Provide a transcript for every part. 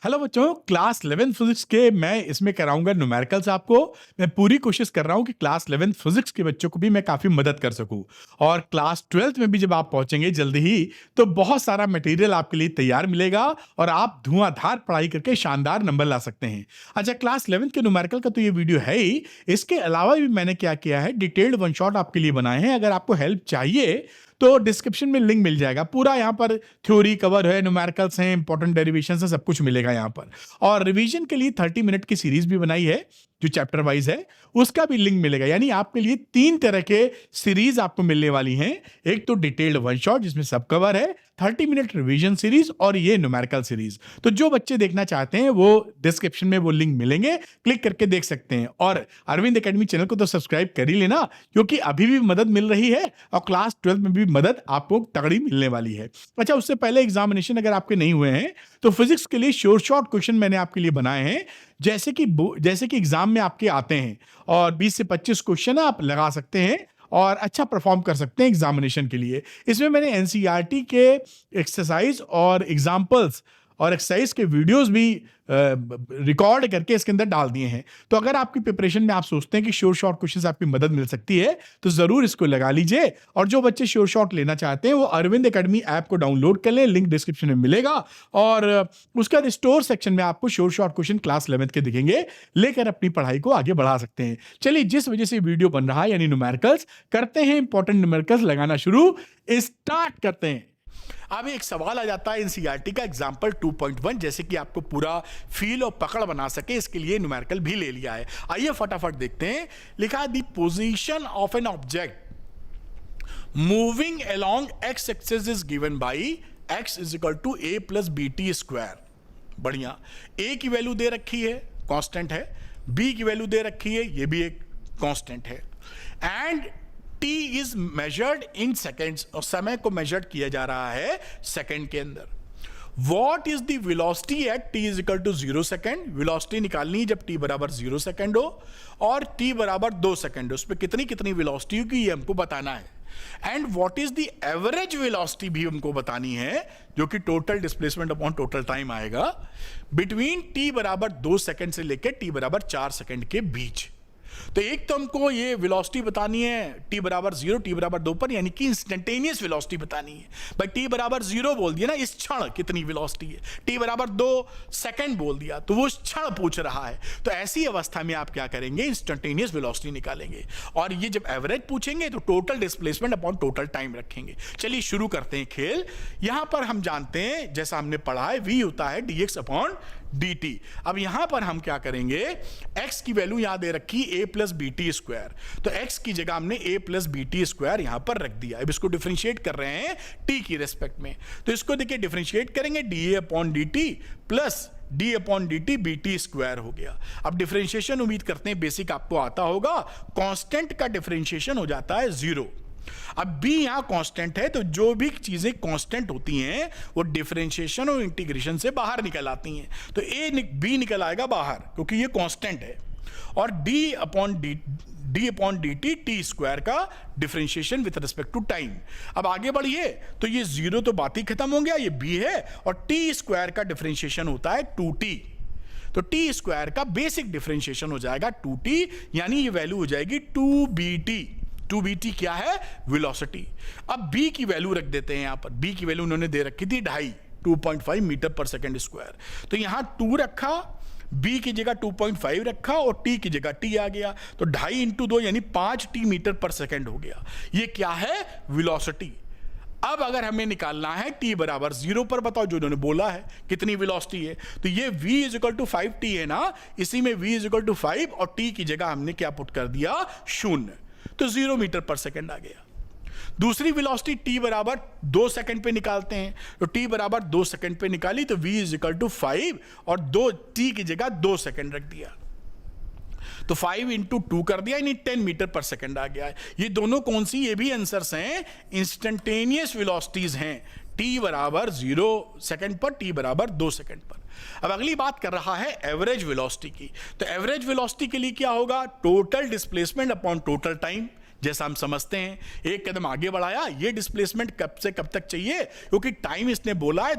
Hello बच्चों, class 11 physics के मैं इसमें कराऊंगा न्यूमेरिकल्स आपको। मैं पूरी कोशिश कर रहा हूं कि क्लास 11 फिजिक्स के बच्चों को भी मैं काफ़ी मदद कर सकूं। और क्लास 12th में भी जब आप पहुंचेंगे जल्दी ही, तो बहुत सारा मटेरियल आपके लिए तैयार मिलेगा और आप धुआंधार पढ़ाई करके शानदार नंबर ला सकते हैं। अच्छा, क्लास 11 के न्यूमेरिकल का तो ये वीडियो है ही। इसके अलावा भी मैंने क्या किया है, डिटेल्ड वन शॉट आपके लिए बनाए हैं। अगर आपको हेल्प चाहिए तो डिस्क्रिप्शन में लिंक मिल जाएगा। पूरा यहाँ पर थ्योरी कवर है, न्यूमेरिकल्स हैं, इंपॉर्टेंट डेरिवेशंस हैं, सब कुछ मिलेगा यहाँ पर। और रिवीजन के लिए 30 मिनट की सीरीज भी बनाई है जो चैप्टर वाइज है, उसका भी लिंक मिलेगा। यानी आपके लिए 3 तरह के सीरीज आपको मिलने वाली हैं। एक तो डिटेल्ड वन शॉट जिसमें सब कवर है, 30 मिनट रिवीजन सीरीज, और ये न्यूमेरिकल सीरीज। तो जो बच्चे देखना चाहते हैं वो डिस्क्रिप्शन में वो लिंक मिलेंगे, क्लिक करके देख सकते हैं। और अरविंद एकेडमी चैनल को तो सब्सक्राइब कर ही लेना, क्योंकि अभी भी मदद मिल रही है और क्लास 12 में भी मदद आपको तगड़ी मिलने वाली है। अच्छा, उससे पहले एग्जामिनेशन अगर आपके नहीं हुए हैं तो फिजिक्स के लिए शॉर्ट क्वेश्चन मैंने आपके लिए बनाए हैं, जैसे कि एग्जाम में आपके आते हैं। और 20 से 25 क्वेश्चन आप लगा सकते हैं और अच्छा परफॉर्म कर सकते हैं एग्जामिनेशन के लिए। इसमें मैंने एनसीईआरटी के एक्सरसाइज और एग्जाम्पल्स और एक्सरसाइज के वीडियोस भी रिकॉर्ड करके इसके अंदर डाल दिए हैं। तो अगर आपकी प्रिपरेशन में आप सोचते हैं कि शॉर्ट क्वेश्चंस आपकी मदद मिल सकती है, तो जरूर इसको लगा लीजिए। और जो बच्चे शॉर्ट लेना चाहते हैं वो अरविंद एकेडमी ऐप को डाउनलोड कर लें, लिंक डिस्क्रिप्शन में मिलेगा। और उसका स्टोर सेक्शन में आपको शॉर्ट क्वेश्चन क्लास 11 के दिखेंगे, लेकर अपनी पढ़ाई को आगे बढ़ा सकते हैं। चलिए, जिस वजह से वीडियो बन रहा है यानी न्यूमेरिकल्स, करते हैं इंपॉर्टेंट न्यूमेरिकल्स लगाना शुरू, स्टार्ट करते हैं। अब एक सवाल आ जाता है एनसीईआरटी का एग्जाम्पल 2.1, जैसे कि आपको पूरा फील और पकड़ बना सके, इसके लिए न्यूमेरिकल भी ले लिया है। आइए फटाफट देखते हैं। लिखा है the position of an object moving along x axis is given by x is equal to a plus b t square. बढ़िया। a की वैल्यू दे रखी है, कांस्टेंट है। b की वैल्यू दे रखी है, ये भी एक कांस्टेंट है। And t is measured in seconds, और समय को मेजर्ड किया जा रहा है सेकेंड के अंदर। What is the velocity at t is equal to 0 second? Velocity निकालनी है जब t बराबर 0 सेकेंड हो और t बराबर 2 सेकेंड हो। उस पर कितनी कितनी वेलोसिटी होगी ये हमको बताना है। And what is the average velocity भी हमको बतानी है, जो कि total displacement upon total time आएगा बिटवीन t बराबर 2 सेकेंड से लेकर t बराबर 4 सेकेंड के बीच। तो एक तो हमको ये वेलोसिटी बतानी है t बराबर 0 t बराबर 2 पर, यानी कि इंस्टेंटेनियस वेलोसिटी बतानी है। भाई t बराबर 0 बोल दिया ना, इस क्षण कितनी वेलोसिटी है। t बराबर 2 सेकंड बोल दिया तो वो क्षण पूछ रहा है। तो ऐसी अवस्था में आप क्या करेंगे, इंस्टेंटेनियस वेलोसिटी निकालेंगे। और ये जब एवरेज पूछेंगे तो total displacement upon total time रखेंगे। चलिए शुरू करते हैं खेल। यहां पर हम जानते हैं, जैसा हमने पढ़ा है, v होता है dx अपॉन dt। अब यहां पर हम क्या करेंगे, x की वैल्यू यहां दे रखी a plus b t square, तो x की जगह हमने a plus b t square यहां पर रख दिया। अब इसको डिफरेंशिएट कर रहे हैं t की रेस्पेक्ट में, तो इसको देखिए डिफरेंशिएट करेंगे, dA upon dt plus d upon dt b t square हो गया। अब डिफरेंशिएशन उम्मीद करते हैं बेसिक आपको आता होगा। कांस्टेंट का डिफरेंशिएशन हो जाता है 0। अब b यहां कांस्टेंट है, तो जो भी चीजें कांस्टेंट होती हैं वो डिफरेंशिएशन और इंटीग्रेशन से बाहर निकल आती हैं। तो b निकल आएगा बाहर क्योंकि ये कांस्टेंट है। और d upon dt T square का differentiation with respect to time. अब आगे बढ़िए तो ये 0 तो बात ही खत्म हो गया, ये b है। और टी स्क्वायर का डिफरेंशिएशन होता है 2t, तो टी स्क्वायर का बेसिक डिफरेंशिएशन हो जाएगा 2t, यानी ये वैल्यू हो जाएगी 2bt। 2bt क्या है, वेलोसिटी। अब b की वैल्यू रख देते हैं यहां पर। b की वैल्यू उन्होंने दे रखी थी 2.5 मीटर पर सेकेंड स्क्वायर, तो यहां 2 रखा, b की जगह 2.5 रखा और t की जगह t आ गया, तो 2.5 इंटू 2 यानी 5t मीटर पर सेकेंड हो गया। ये क्या है, वेलोसिटी। अब अगर हमें निकालना है t बराबर 0 पर, बताओ जो उन्होंने बोला है कितनी वेलोसिटी है, तो ये v is equal to 5t है ना, इसी में v इज इक्वल टू 5 और t की जगह हमने क्या पुट कर दिया, 0, तो 0 मीटर पर सेकेंड आ गया। दूसरी वेलोसिटी t बराबर 2 सेकंड पे निकालते हैं, तो t बराबर 2 सेकंड पे निकाली, तो v इज इक्वल टू 5 और 2 t की जगह 2 सेकंड रख दिया, तो 5 इंटू 2 कर दिया, यानी 10 मीटर पर सेकंड आ गया है। ये दोनों कौन सी, ये भी आंसर्स हैं, इंस्टेंटेनियस वेलोसिटीज हैं। t बराबर 0 सेकंड पर, t बराबर 2 सेकंड पर। अब अगली बात कर रहा है एवरेज वेलोसिटी की। तो एवरेज वेलोसिटी के लिए क्या होगा, total displacement upon total time, जैसा हम समझते हैं, एक कदम आगे बढ़ाया, ये डिस्प्लेसमेंट कब से कब तक चाहिए, क्योंकि टाइम इसने बोला है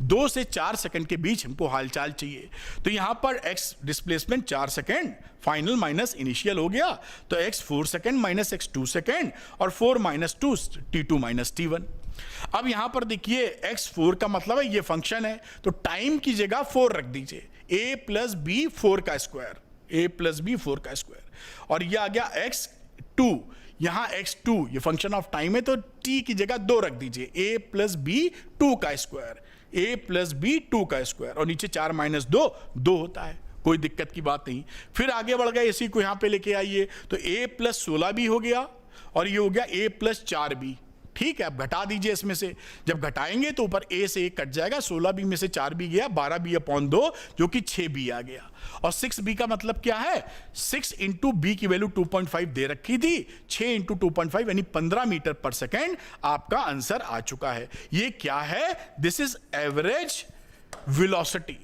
2 से 4 सेकंड के बीच हमको हालचाल चाहिए। तो यहां पर x displacement 4 second, final minus initial हो गया, तो x 4 second minus x 2 second, और 4 माइनस 2 t2 माइनस t1। अब यहां पर देखिए x 4 का मतलब है ये फंक्शन है, तो टाइम की जगह 4 रख दीजिए, a प्लस बी 4 का स्क्वायर, a प्लस बी 4 का स्क्वायर, और ये आ गया x2, यहां x2 ये फंक्शन ऑफ टाइम है, तो t की जगह 2 रख दीजिए, a प्लस बी 2 का स्क्वायर, a प्लस बी 2 का स्क्वायर, और नीचे 4 माइनस 2 2 होता है, कोई दिक्कत की बात नहीं। फिर आगे बढ़ गए, इसी को यहां पे लेके आइए, तो a प्लस 16 भी हो गया, और ये हो गया a प्लस 4 भी। ठीक है, अब घटा दीजिए इसमें से, जब घटाएंगे तो ऊपर a से 1 कट जाएगा, 16 बी में से 4 बी गया, 12 बी अपॉन 2 जो कि 6 बी आ गया। और 6 बी का मतलब क्या है, 6 इंटू बी की वैल्यू 2.5 दे रखी थी, 6 इंटू 2.5 यानी 15 मीटर पर सेकेंड आपका आंसर आ चुका है। ये क्या है, दिस इज एवरेज वेलोसिटी,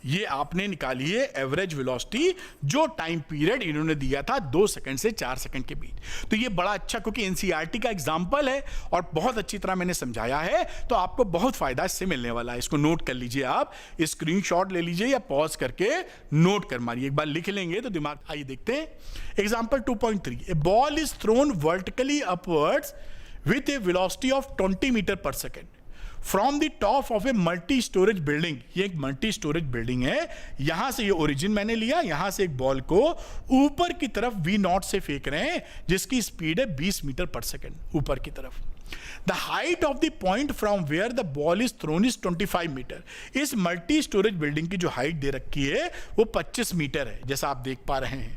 ये आपने निकाली है एवरेज वेलोसिटी, जो टाइम पीरियड इन्होंने दिया था 2 सेकंड से 4 सेकंड के बीच। तो ये बड़ा अच्छा, क्योंकि एनसीईआरटी का एग्जांपल है और बहुत अच्छी तरह मैंने समझाया है, तो आपको बहुत फायदा इससे मिलने वाला है। इसको नोट कर लीजिए, आप स्क्रीनशॉट ले लीजिए या पॉज करके नोट कर मारिए, एक बार लिख लेंगे तो दिमाग। आइए देखते हैं example 2.3। A ball is thrown vertically upwards with a velocity of 20 metre per second from the top of a multi storage building. ये एक मल्टी स्टोरेज बिल्डिंग है, यहां से ये ओरिजिन मैंने लिया, यहां से एक बॉल को ऊपर की तरफ V0 से फेंक रहे हैं, जिसकी स्पीड है 20 मीटर पर सेकेंड ऊपर की तरफ। The height of the point from where the ball is thrown is 25 metre. इस मल्टी स्टोरेज बिल्डिंग की जो हाइट दे रखी है वो 25 मीटर है, जैसा आप देख पा रहे हैं।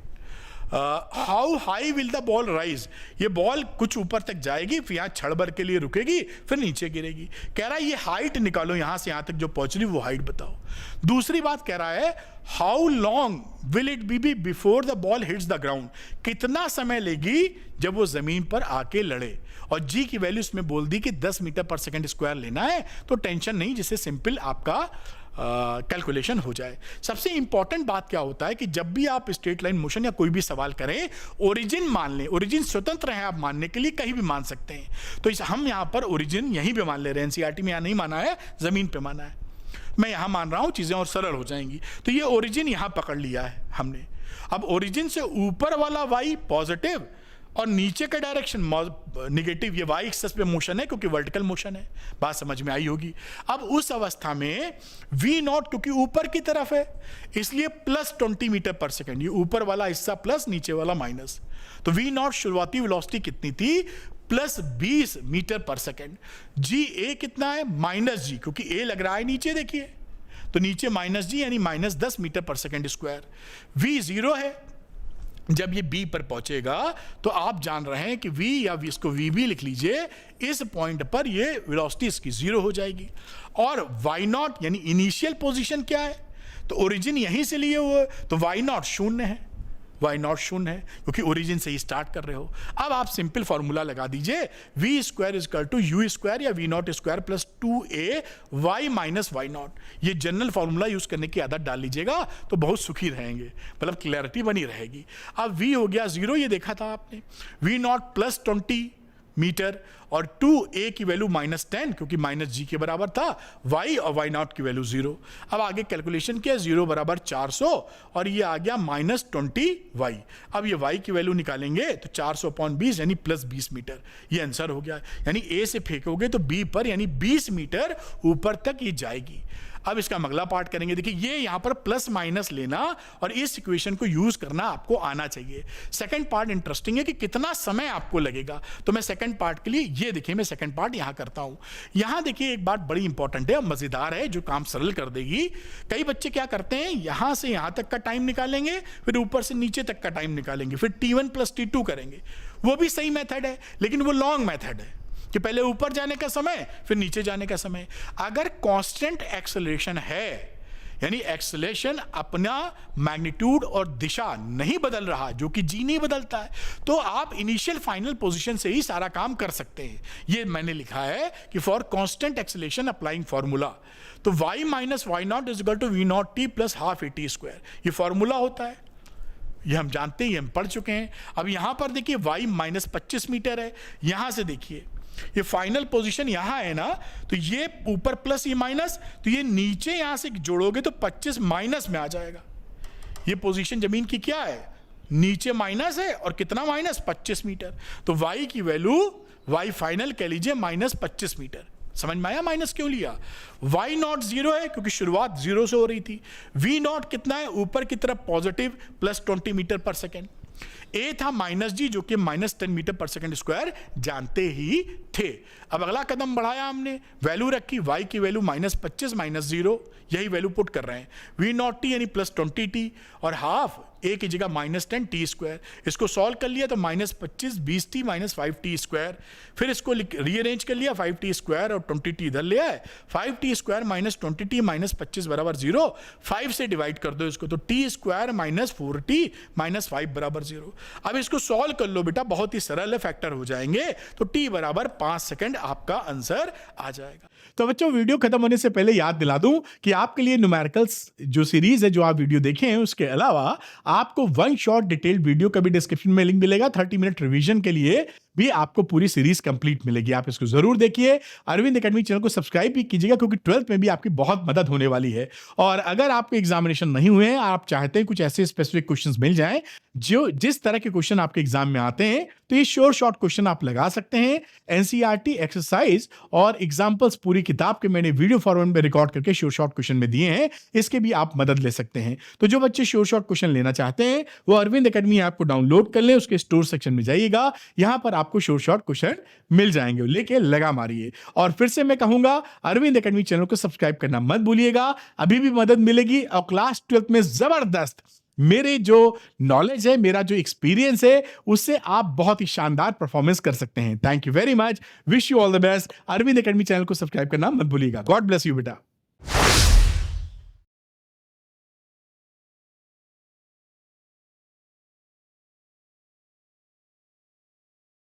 How high will the ball rise, ये बॉल कुछ ऊपर तक जाएगी, फिर यहाँ क्षण भर के लिए रुकेगी, फिर नीचे गिरेगी। कह रहा है ये हाइट निकालो, यहां से यहां तक जो पहुंच रही वो हाइट बताओ। दूसरी बात कह रहा है how long will it be before the ball hits the ground, कितना समय लेगी जब वो जमीन पर आके लड़े। और जी की वैल्यू इसमें बोल दी कि 10 मीटर पर सेकंड स्क्वायर लेना है, तो टेंशन नहीं, जिससे सिंपल आपका कैलकुलेशन हो जाए। सबसे इंपॉर्टेंट बात क्या होता है कि जब भी आप स्ट्रेट लाइन मोशन या कोई भी सवाल करें, ओरिजिन मान लें, ओरिजिन स्वतंत्र है, आप मानने के लिए कहीं भी मान सकते हैं। तो हम यहां पर ओरिजिन यहीं पे मान ले रहे हैं, एनसीईआरटी में यहां नहीं माना है, जमीन पे माना है। मैं यहां मान रहा हूं, चीजें और सरल हो जाएंगी। तो ये ओरिजिन यहां पकड़ लिया है हमने। अब ओरिजिन से ऊपर वाला वाई पॉजिटिव और नीचे का डायरेक्शन निगेटिव, ये वाई एक्सिस पे मोशन है क्योंकि वर्टिकल मोशन है। बात समझ में आई होगी। अब उस अवस्था में V0 क्योंकि ऊपर की तरफ है, इसलिए प्लस 20 मीटर पर सेकेंड, ये ऊपर वाला हिस्सा प्लस, नीचे वाला माइनस। तो V0 शुरुआती वेलोसिटी कितनी थी, प्लस 20 मीटर पर सेकेंड। जी ए कितना है, माइनस जी, क्योंकि ए लग रहा है नीचे, देखिए तो नीचे माइनस जी यानी minus 10 metre per second square. V0 है, जब ये B पर पहुंचेगा तो आप जान रहे हैं कि V या इसको VB लिख लीजिए, इस पॉइंट पर ये वेलोसिटी इसकी 0 हो जाएगी। और Y0 यानी इनिशियल पोजीशन क्या है, तो ओरिजिन यहीं से लिए हुए, तो Y0 शून्य है, Y0 शून्य है क्योंकि ओरिजिन से ही स्टार्ट कर रहे हो। अब आप सिंपल फॉर्मूला लगा दीजिए, V square is equal to U square या V0 square plus 2A Y minus Y0। ये जनरल फॉर्मूला यूज करने की आदत डाल लीजिएगा तो बहुत सुखी रहेंगे, मतलब क्लैरिटी बनी रहेगी। अब V हो गया 0, ये देखा था आपने, V0 प्लस 20 मीटर और 2A की वैल्यू माइनस 10 क्योंकि माइनस जी के बराबर था, Y और Y0 की वैल्यू 0। अब आगे कैलकुलेशन किया, 0 बराबर 400 और ये आ गया माइनस 20Y। अब ये Y की वैल्यू निकालेंगे तो 400/20 यानी प्लस 20 मीटर, ये आंसर हो गया। यानी A से फेंकोगे तो B पर यानी 20 मीटर ऊपर तक ये जाएगी। अब इसका अगला पार्ट करेंगे। देखिए ये यहां पर प्लस माइनस लेना और इस इक्वेशन को यूज करना आपको आना चाहिए। सेकंड पार्ट इंटरेस्टिंग है कि कितना समय आपको लगेगा, तो मैं सेकंड पार्ट के लिए ये देखिए मैं सेकंड पार्ट यहां करता हूं। यहां देखिए एक बात बड़ी इंपॉर्टेंट है, मजेदार है, जो काम सरल कर देगी। कई बच्चे क्या करते हैं, यहां से यहां तक का टाइम निकालेंगे, फिर ऊपर से नीचे तक का टाइम निकालेंगे, फिर T1 प्लस T2 करेंगे। वो भी सही मेथड है, लेकिन वो लॉन्ग मेथड है कि पहले ऊपर जाने का समय फिर नीचे जाने का समय। अगर कांस्टेंट एक्सेलरेशन है, यानी एक्सेलरेशन अपना मैग्नीट्यूड और दिशा नहीं बदल रहा, जो कि जी नहीं बदलता है, तो आप इनिशियल फाइनल पोजीशन से ही सारा काम कर सकते हैं। ये मैंने लिखा है कि for constant acceleration applying formula, तो y minus Y0 is equal to V0t plus half AT square, ये फॉर्मूला होता है। ये हम जानते हैं, ये हम पढ़ चुके हैं। अब यहाँ पर देखिए y माइनस 25 मीटर है, यहाँ से देखिए ये फाइनल पोजीशन यहाँ है ना, तो ये ऊपर प्लस ये माइनस, तो ये नीचे यहाँ से जोड़ोगे तो 25 माइनस में आ जाएगा। ये पोजीशन जमीन की क्या है, नीचे माइनस है और कितना माइनस 25 मीटर। तो y की वैल्यू y फाइनल कह लीजिए माइनस 25 मीटर। समझ में आया माइनस क्यों लिया? y नॉट जीरो है क्योंकि शुरुआत जीरो से हो रही थी। v नॉट कितना है, ऊपर की तरफ positive plus 20 metre per second. a था माइनस जी जो कि minus 10 metre per second square जानते ही थे। अब अगला कदम बढ़ाया हमने, वैल्यू रखी, y की वैल्यू माइनस 25 माइनस जीरो, यही वैल्यू पुट कर रहे हैं। v नॉट टी यानी प्लस 20t और हाफ a की जगह माइनस 10 टी स्क्वायर। इसको सॉल्व कर लिया तो minus 25 20t minus 5t square. फिर इसको रीअरेंज कर लिया, 5t स्क्वायर और 20t इधर ले आए, 5t square minus 20t minus 25 बराबर 0। 5 से डिवाइड कर दो इसको, तो t square minus 4t minus 5 बराबर 0। अब इसको सॉल्व कर लो बेटा, बहुत ही सरल है, फैक्टर हो जाएंगे, तो t बराबर 5 सेकंड आपका आंसर आ जाएगा। तो बच्चों वीडियो खत्म होने से पहले याद दिला दूं कि आपके लिए न्यूमेरिकल्स जो सीरीज है जो आप वीडियो देखे हैं, उसके अलावा आपको वन शॉट डिटेल्ड वीडियो का भी डिस्क्रिप्शन में लिंक मिलेगा। 30 मिनट रिवीजन के लिए भी आपको पूरी सीरीज कंप्लीट मिलेगी, आप इसको जरूर देखिए। अरविंद एकेडमी चैनल को सब्सक्राइब भी कीजिएगा क्योंकि 12th में भी आपकी बहुत मदद होने वाली है। और अगर आपके एग्जामिनेशन नहीं हुए हैं, आप चाहते हैं कुछ ऐसे स्पेसिफिक क्वेश्चंस मिल जाएं जो जिस तरह के क्वेश्चन आपके एग्जाम में आते हैं, तो ये श्योर शॉर्ट क्वेश्चन आप लगा सकते हैं। एनसीईआरटी एक्सरसाइज और एग्जाम्पल्स पूरी किताब के मैंने वीडियो फॉर्मेट में रिकॉर्ड करके श्योर शॉर्ट क्वेश्चन में दिए हैं, इसके भी आप मदद ले सकते हैं। तो जो बच्चे श्योर शॉर्ट क्वेश्चन लेना चाहते हैं वो अरविंद एकेडमी ऐप को डाउनलोड कर लें, उसके स्टोर सेक्शन में जाइएगा, यहां पर आपको श्योर शॉर्ट क्वेश्चन मिल जाएंगे, लेके लगा मारिए। और फिर से मैं कहूंगा अरविंद एकेडमी चैनल को सब्सक्राइब करना मत भूलिएगा, अभी भी मदद मिलेगी। और क्लास 12th में जबरदस्त मेरे जो नॉलेज है, मेरा जो एक्सपीरियंस है, उससे आप बहुत ही शानदार परफॉर्मेंस कर सकते हैं। Thank you very much, wish you all the best. Arvind academy channel को सब्सक्राइब करना मत भूलिएगा। गॉड ब्लेस यू बेटा।